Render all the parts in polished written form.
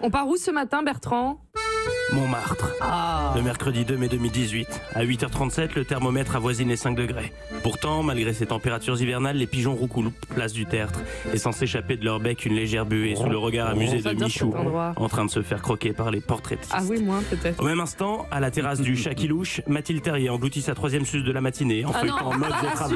On part où ce matin, Bertrand? Montmartre. Le mercredi 2 mai 2018, à 8h37, le thermomètre avoisine les 5 degrés. Pourtant, malgré ces températures hivernales, les pigeons roucoulent place du Tertre, laissant s'échapper de leur bec une légère buée sous le regard amusé de J'adore Michou, cet endroit. en train de se faire croquer par les portraitistes. Ah oui, moi, peut-être. Au même instant, à la terrasse du Chat qui louche, Mathilde Terrier engloutit sa 3e suce de la matinée en feuilletant en mode Travaux.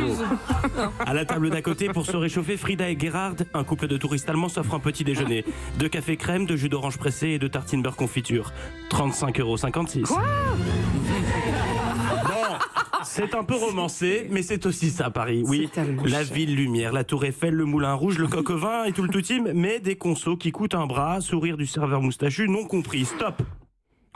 À la table d'à côté, pour se réchauffer, Frida et Gerhard, un couple de touristes allemands, s'offrent un petit déjeuner. 2 cafés crème, 2 jus d'orange pressé et 2 tartines beurre confiture. 35,56 €. Quoi ? Bon, c'est un peu romancé, mais c'est aussi ça, Paris. Oui, la ville lumière, la tour Eiffel, le moulin rouge, le coq au vin et tout le tout-team, mais des consos qui coûtent un bras, sourire du serveur moustachu non compris. Stop!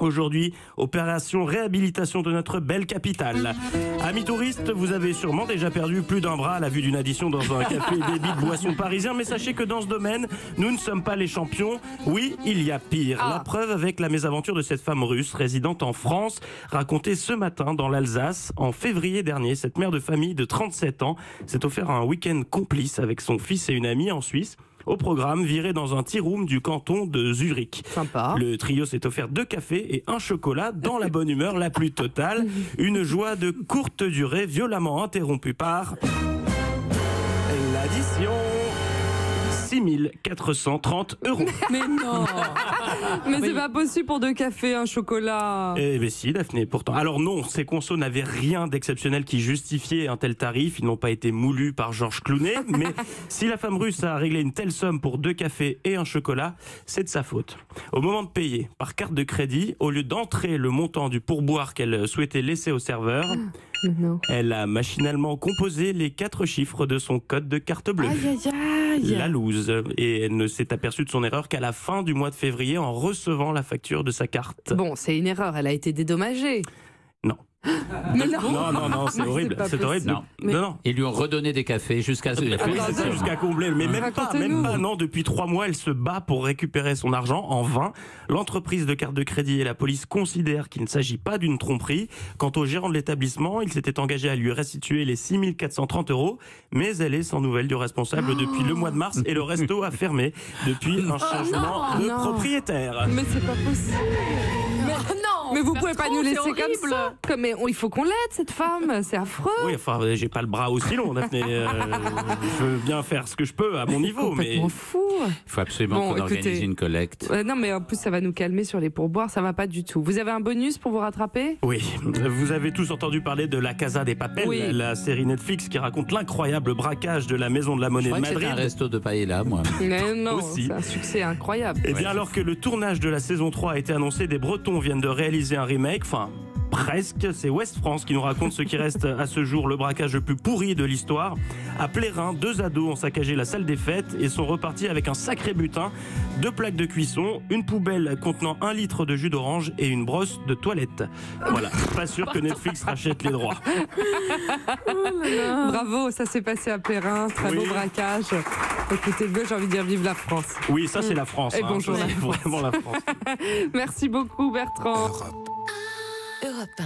Aujourd'hui, opération réhabilitation de notre belle capitale. Amis touristes, vous avez sûrement déjà perdu plus d'un bras à la vue d'une addition dans un café débit de boissons parisien, mais sachez que dans ce domaine, nous ne sommes pas les champions. Oui, il y a pire. La preuve avec la mésaventure de cette femme russe résidente en France, racontée ce matin dans l'Alsace. En février dernier, cette mère de famille de 37 ans s'est offert un week-end complice avec son fils et une amie en Suisse. Au programme, viré dans un tea room du canton de Zurich. Sympa. Le trio s'est offert 2 cafés et un chocolat dans la bonne humeur la plus totale. Une joie de courte durée violemment interrompue par l'addition. 6 430 €. Mais non. Mais c'est pas possible pour 2 cafés, un chocolat. Eh bien si, Daphné, pourtant. Alors non, ces consos n'avaient rien d'exceptionnel qui justifiait un tel tarif. Ils n'ont pas été moulus par Georges Clooney. Mais si la femme russe a réglé une telle somme pour 2 cafés et un chocolat, c'est de sa faute. Au moment de payer par carte de crédit, au lieu d'entrer le montant du pourboire qu'elle souhaitait laisser au serveur, elle a machinalement composé les 4 chiffres de son code de carte bleue. Aïe, aïe, aïe. La loose. Et elle ne s'est aperçue de son erreur qu'à la fin du mois de février en recevant la facture de sa carte. Bon, c'est une erreur, elle a été dédommagée. Non. Mais non. Non, c'est horrible. C'est horrible. Non. Non. Ils lui ont redonné des cafés jusqu'à Jusqu'à combler. Mais même pas. Non, depuis 3 mois, elle se bat pour récupérer son argent en vain. L'entreprise de carte de crédit et la police considèrent qu'il ne s'agit pas d'une tromperie. Quant au gérant de l'établissement, il s'était engagé à lui restituer les 6 430 €. Mais elle est sans nouvelle du responsable depuis le mois de mars et le resto a fermé depuis un changement de propriétaire. Mais c'est pas possible. Mais vous pouvez pas nous laisser comme ça. Mais il faut qu'on l'aide, cette femme. C'est affreux. Oui, enfin, j'ai pas le bras aussi long, Daphné. Je veux bien faire ce que je peux à mon niveau, mais fou. Il faut absolument qu'on organise une collecte. Non, mais en plus, ça va nous calmer sur les pourboires. Ça va pas du tout. Vous avez un bonus pour vous rattraper? Oui, vous avez tous entendu parler de La Casa des Papel, la série Netflix qui raconte l'incroyable braquage de la Maison de la Monnaie de Madrid. C'est un resto de paella, moi. Mais non, c'est un succès incroyable. Et bien, alors que le tournage de la saison 3 a été annoncé, des Bretons viennent de réaliser un remake, enfin presque. C'est Ouest France qui nous raconte ce qui reste à ce jour le braquage le plus pourri de l'histoire. À Plérin, 2 ados ont saccagé la salle des fêtes et sont repartis avec un sacré butin, 2 plaques de cuisson, une poubelle contenant 1 litre de jus d'orange et une brosse de toilette. Voilà, pas sûr que Netflix rachète les droits. Bravo, ça s'est passé à Plérin, très beau braquage. Écoutez, j'ai envie de dire vive la France. Oui, ça c'est la France. Et bonjour la France. Vraiment la France. Merci beaucoup Bertrand. Europe 1.